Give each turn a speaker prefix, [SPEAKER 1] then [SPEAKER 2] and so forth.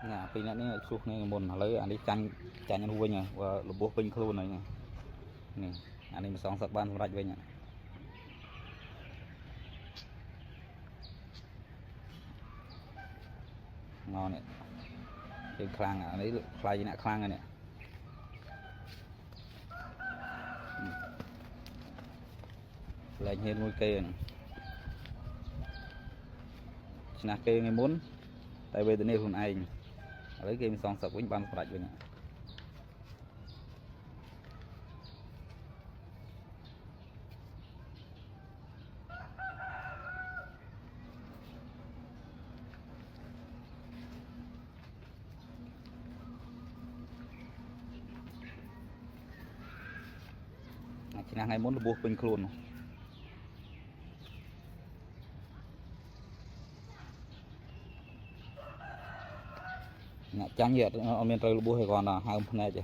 [SPEAKER 1] nhà pin này suốt này mồn lấy anh đi chanh chanh anh vui nhỉ và lục bút pin luôn này nè anh đi xong sập ban rạch về nhỉ ngon này cái khang à lấy khai gì nè khang này nè lại hiện ngôi cây này là cây ngày muốn tại vì từ nay hôm nay lấy game xong sập với ban rạch về nhỉ chỉ là ngày muốn là buộc bình luôn trắng nhiệt ở miền tây buộc hay còn là hai hôm nay chứ